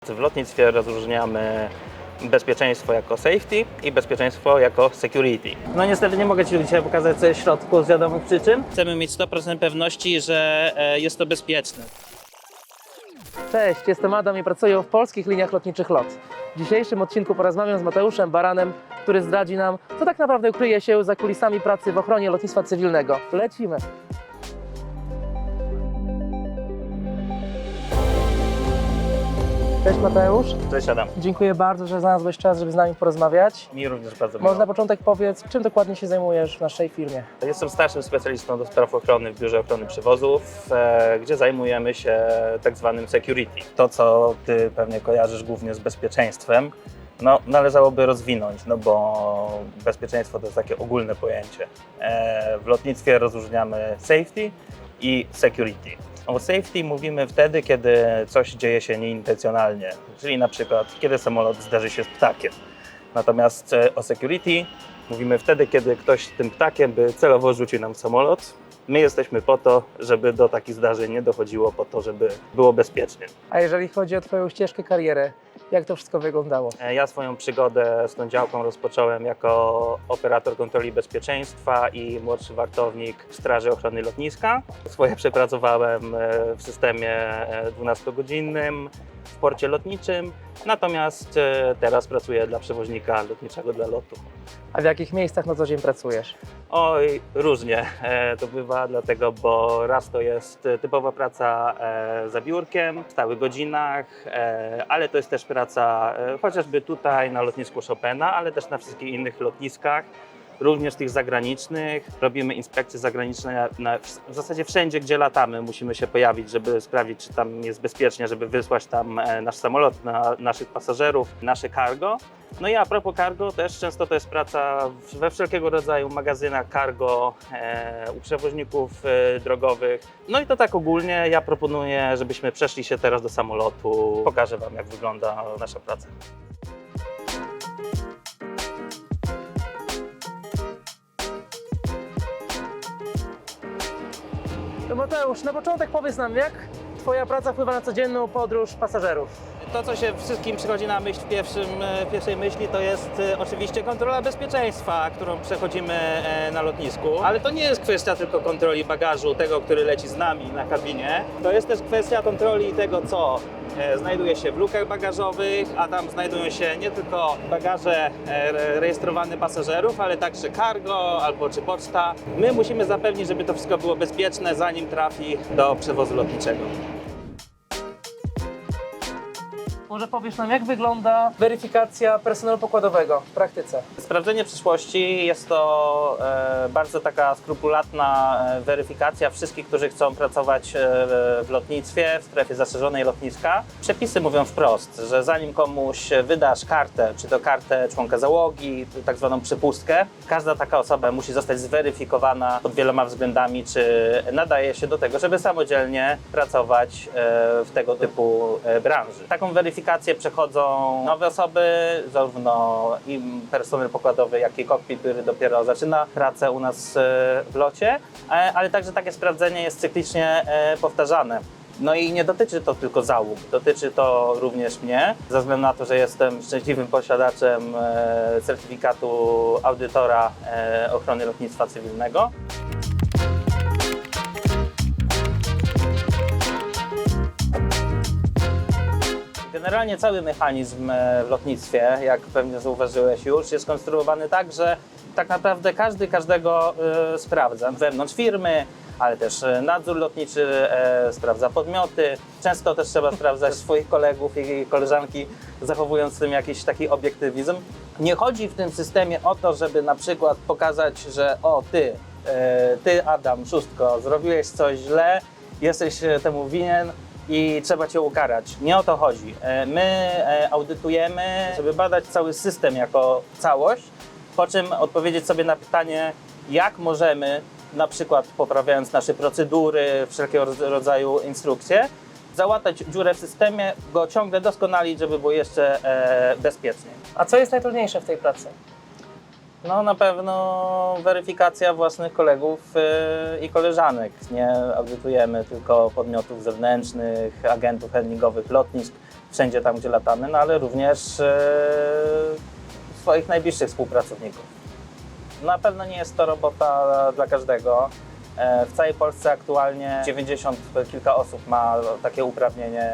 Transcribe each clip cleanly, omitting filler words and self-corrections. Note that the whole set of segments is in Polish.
W lotnictwie rozróżniamy bezpieczeństwo jako safety i bezpieczeństwo jako security. No niestety nie mogę Ci dzisiaj pokazać co jest w środku z wiadomych przyczyn. Chcemy mieć 100% pewności, że jest to bezpieczne. Cześć, jestem Adam i pracuję w Polskich Liniach Lotniczych LOT. W dzisiejszym odcinku porozmawiam z Mateuszem Baranem, który zdradzi nam, co tak naprawdę kryje się za kulisami pracy w ochronie lotnictwa cywilnego. Lecimy! Cześć Mateusz. Cześć Adam. Dziękuję bardzo, że znalazłeś czas, żeby z nami porozmawiać. Mi również bardzo miło. Może na początek powiedz, czym dokładnie się zajmujesz w naszej firmie? Jestem starszym specjalistą do spraw ochrony w Biurze Ochrony Przewozów, gdzie zajmujemy się tak zwanym security. To, co Ty pewnie kojarzysz głównie z bezpieczeństwem, no, należałoby rozwinąć, no bo bezpieczeństwo to jest takie ogólne pojęcie. W lotnictwie rozróżniamy safety i security. O safety mówimy wtedy, kiedy coś dzieje się nieintencjonalnie, czyli na przykład kiedy samolot zderzy się z ptakiem. Natomiast o security mówimy wtedy, kiedy ktoś tym ptakiem by celowo rzucił nam samolot. My jesteśmy po to, żeby do takich zdarzeń nie dochodziło, po to, żeby było bezpiecznie. A jeżeli chodzi o Twoją ścieżkę kariery, jak to wszystko wyglądało? Ja swoją przygodę z tą działką rozpocząłem jako operator kontroli bezpieczeństwa i młodszy wartownik Straży Ochrony Lotniska. Swoje przepracowałem w systemie 12-godzinnym, w porcie lotniczym, natomiast teraz pracuję dla przewoźnika lotniczego dla lotu. A w jakich miejscach na co dzień pracujesz? Oj, różnie to bywa, dlatego, bo raz to jest typowa praca za biurkiem, w stałych godzinach, ale to jest też praca chociażby tutaj na lotnisku Chopina, ale też na wszystkich innych lotniskach, również tych zagranicznych. Robimy inspekcje zagraniczne w zasadzie wszędzie, gdzie latamy. Musimy się pojawić, żeby sprawdzić, czy tam jest bezpiecznie, żeby wysłać tam nasz samolot, naszych pasażerów, nasze cargo. No i a propos cargo, też często to jest praca we wszelkiego rodzaju magazynach cargo, u przewoźników drogowych. No i to tak ogólnie ja proponuję, żebyśmy przeszli się teraz do samolotu. Pokażę Wam, jak wygląda nasza praca. To Mateusz, na początek powiedz nam, jak Twoja praca wpływa na codzienną podróż pasażerów? To, co się wszystkim przychodzi na myśl w pierwszej myśli, to jest oczywiście kontrola bezpieczeństwa, którą przechodzimy na lotnisku. Ale to nie jest kwestia tylko kontroli bagażu, tego, który leci z nami na kabinie. To jest też kwestia kontroli tego, co znajduje się w lukach bagażowych, a tam znajdują się nie tylko bagaże rejestrowane pasażerów, ale także cargo albo czy poczta. My musimy zapewnić, żeby to wszystko było bezpieczne, zanim trafi do przewozu lotniczego. Może powiesz nam, jak wygląda weryfikacja personelu pokładowego w praktyce? Sprawdzenie przyszłości jest to bardzo taka skrupulatna weryfikacja wszystkich, którzy chcą pracować w lotnictwie, w strefie zastrzeżonej lotniska. Przepisy mówią wprost, że zanim komuś wydasz kartę, czy to kartę członka załogi, tak zwaną przepustkę, każda taka osoba musi zostać zweryfikowana pod wieloma względami, czy nadaje się do tego, żeby samodzielnie pracować w tego typu branży. Taką weryfikację przechodzą nowe osoby, zarówno i personel pokładowy, jak i kokpit, który dopiero zaczyna pracę u nas w locie, ale także takie sprawdzenie jest cyklicznie powtarzane. No i nie dotyczy to tylko załóg, dotyczy to również mnie, ze względu na to, że jestem szczęśliwym posiadaczem certyfikatu audytora ochrony lotnictwa cywilnego. Generalnie cały mechanizm w lotnictwie, jak pewnie zauważyłeś już, jest konstruowany tak, że tak naprawdę każdy każdego sprawdza wewnątrz firmy, ale też nadzór lotniczy sprawdza podmioty. Często też trzeba sprawdzać swoich kolegów i koleżanki, zachowując w tym jakiś taki obiektywizm. Nie chodzi w tym systemie o to, żeby na przykład pokazać, że o ty Adam Szóstko, zrobiłeś coś źle, jesteś temu winien i trzeba Cię ukarać. Nie o to chodzi. My audytujemy, żeby badać cały system jako całość, po czym odpowiedzieć sobie na pytanie, jak możemy, na przykład poprawiając nasze procedury, wszelkiego rodzaju instrukcje, załatać dziurę w systemie, go ciągle doskonalić, żeby było jeszcze bezpieczniej. A co jest najtrudniejsze w tej pracy? No na pewno weryfikacja własnych kolegów i koleżanek. Nie audytujemy tylko podmiotów zewnętrznych, agentów handlingowych, lotnisk, wszędzie tam, gdzie latamy, no ale również swoich najbliższych współpracowników. Na pewno nie jest to robota dla każdego. W całej Polsce aktualnie 90 kilka osób ma takie uprawnienie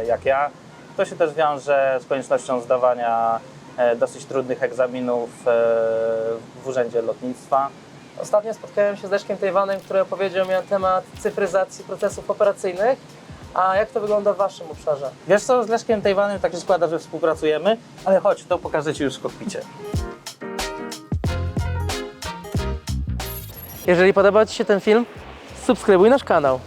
jak ja. To się też wiąże z koniecznością zdawania dosyć trudnych egzaminów w Urzędzie Lotnictwa. Ostatnio spotkałem się z Leszkiem Tejwanem, który opowiedział mi na temat cyfryzacji procesów operacyjnych. A jak to wygląda w Waszym obszarze? Wiesz co, z Leszkiem Tejwanem tak się składa, że współpracujemy, ale chodź, to pokażę Ci już w kokpicie. Jeżeli podoba Ci się ten film, subskrybuj nasz kanał.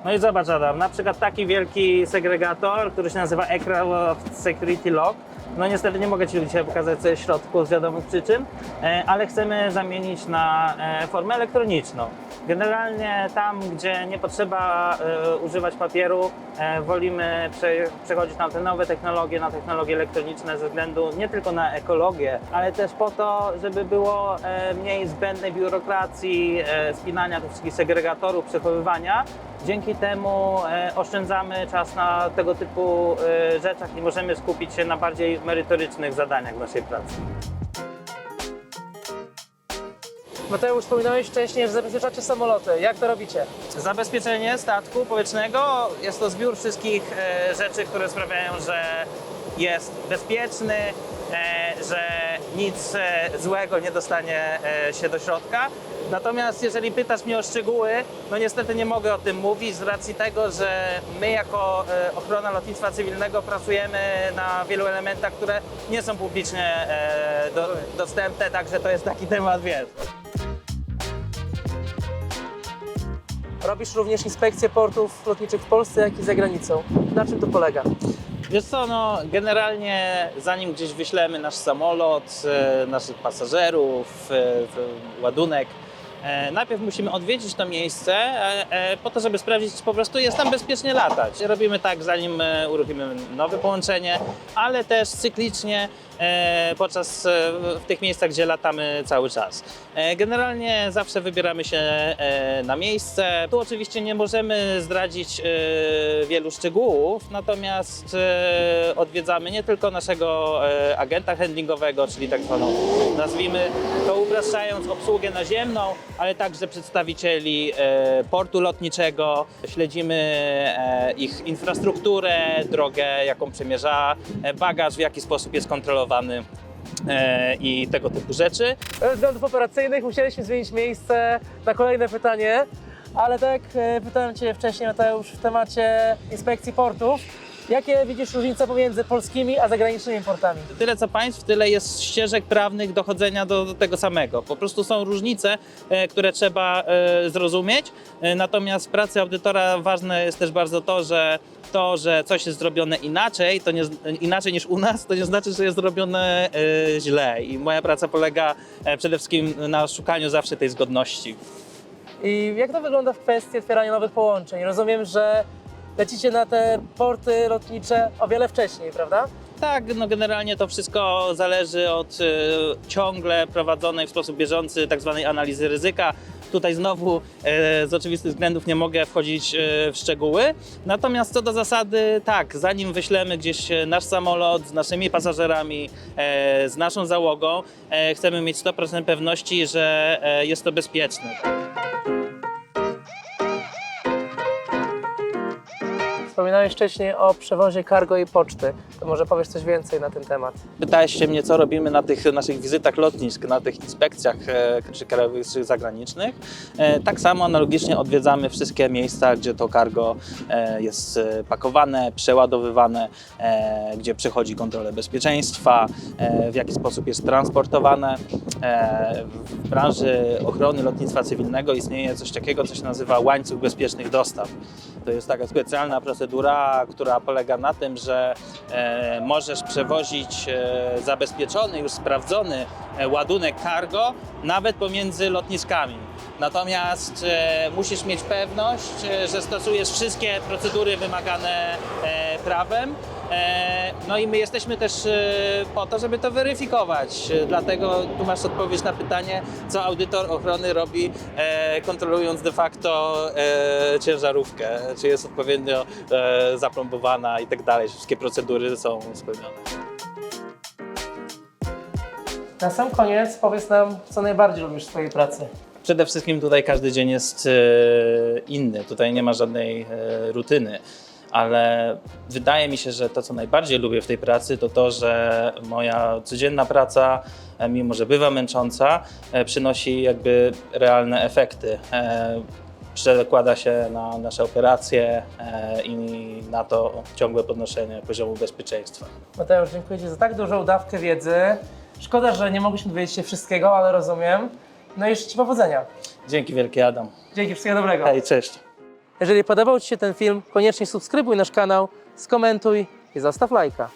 No i zobacz, Adam, na przykład taki wielki segregator, który się nazywa Aircraft Security Lock. No niestety nie mogę Ci dzisiaj pokazać, co jest w środku z wiadomych przyczyn, ale chcemy zamienić na formę elektroniczną. Generalnie tam, gdzie nie potrzeba używać papieru, wolimy przechodzić na te nowe technologie, na technologie elektroniczne ze względu nie tylko na ekologię, ale też po to, żeby było mniej zbędnej biurokracji, spinania tych wszystkich segregatorów, przechowywania. Dzięki temu oszczędzamy czas na tego typu rzeczach i możemy skupić się na bardziej merytorycznych zadaniach w naszej pracy. Mateusz, wspominałeś wcześniej, że zabezpieczacie samoloty. Jak to robicie? Zabezpieczenie statku powietrznego jest to zbiór wszystkich rzeczy, które sprawiają, że jest bezpieczny, że nic złego nie dostanie się do środka. Natomiast jeżeli pytasz mnie o szczegóły, no niestety nie mogę o tym mówić z racji tego, że my jako ochrona lotnictwa cywilnego pracujemy na wielu elementach, które nie są publicznie dostępne, także to jest taki temat, wiesz. Robisz również inspekcję portów lotniczych w Polsce, jak i za granicą. Na czym to polega? Wiesz co, no generalnie zanim gdzieś wyślemy nasz samolot, naszych pasażerów, ładunek, najpierw musimy odwiedzić to miejsce po to, żeby sprawdzić, czy po prostu jest tam bezpiecznie latać. Robimy tak, zanim uruchomimy nowe połączenie, ale też cyklicznie w tych miejscach, gdzie latamy cały czas. Generalnie zawsze wybieramy się na miejsce. Tu oczywiście nie możemy zdradzić wielu szczegółów, natomiast odwiedzamy nie tylko naszego agenta handlingowego, czyli tak zwaną, nazwijmy to upraszczając, obsługę naziemną, ale także przedstawicieli portu lotniczego. Śledzimy ich infrastrukturę, drogę, jaką przemierza bagaż, w jaki sposób jest kontrolowany i tego typu rzeczy. Ze względów operacyjnych musieliśmy zmienić miejsce na kolejne pytanie, ale tak jak pytałem Cię wcześniej, Mateusz, w temacie inspekcji portów. Jakie widzisz różnice pomiędzy polskimi a zagranicznymi portami? Tyle co państw, tyle jest ścieżek prawnych dochodzenia do tego samego. Po prostu są różnice, które trzeba zrozumieć. Natomiast w pracy audytora ważne jest też bardzo to, że coś jest zrobione inaczej, inaczej niż u nas, to nie znaczy, że jest zrobione źle. I moja praca polega przede wszystkim na szukaniu zawsze tej zgodności. I jak to wygląda w kwestii otwierania nowych połączeń? Rozumiem, że lecicie na te porty lotnicze o wiele wcześniej, prawda? Tak, no generalnie to wszystko zależy od ciągle prowadzonej w sposób bieżący tak zwanej analizy ryzyka. Tutaj znowu z oczywistych względów nie mogę wchodzić w szczegóły. Natomiast co do zasady, tak, zanim wyślemy gdzieś nasz samolot z naszymi pasażerami, z naszą załogą, chcemy mieć 100% pewności, że jest to bezpieczne. Wspominałeś wcześniej o przewozie cargo i poczty. To może powiesz coś więcej na ten temat? Pytałeś się mnie, co robimy na tych naszych wizytach lotnisk, na tych inspekcjach czy krajowych, czy zagranicznych. Tak samo analogicznie odwiedzamy wszystkie miejsca, gdzie to cargo jest pakowane, przeładowywane, gdzie przechodzi kontrolę bezpieczeństwa, w jaki sposób jest transportowane. W branży ochrony lotnictwa cywilnego istnieje coś takiego, co się nazywa łańcuch bezpiecznych dostaw. To jest taka specjalna procedura, która polega na tym, że możesz przewozić zabezpieczony, już sprawdzony ładunek cargo nawet pomiędzy lotniskami. Natomiast musisz mieć pewność, że stosujesz wszystkie procedury wymagane prawem No i my jesteśmy też po to, żeby to weryfikować. Dlatego tu masz odpowiedź na pytanie, co audytor ochrony robi, kontrolując de facto ciężarówkę, czy jest odpowiednio zaplombowana i tak dalej, wszystkie procedury są spełnione. Na sam koniec powiedz nam, co najbardziej lubisz w swojej pracy. Przede wszystkim tutaj każdy dzień jest inny, tutaj nie ma żadnej rutyny, ale wydaje mi się, że to, co najbardziej lubię w tej pracy, to to, że moja codzienna praca, mimo że bywa męcząca, przynosi jakby realne efekty. Przekłada się na nasze operacje i na to ciągłe podnoszenie poziomu bezpieczeństwa. Mateusz, dziękuję Ci za tak dużą dawkę wiedzy. Szkoda, że nie mogliśmy dowiedzieć się wszystkiego, ale rozumiem. No i życzę Ci powodzenia. Dzięki wielkie, Adam. Dzięki, wszystkiego dobrego. Hej, cześć. Jeżeli podobał Ci się ten film, koniecznie subskrybuj nasz kanał, skomentuj i zostaw lajka.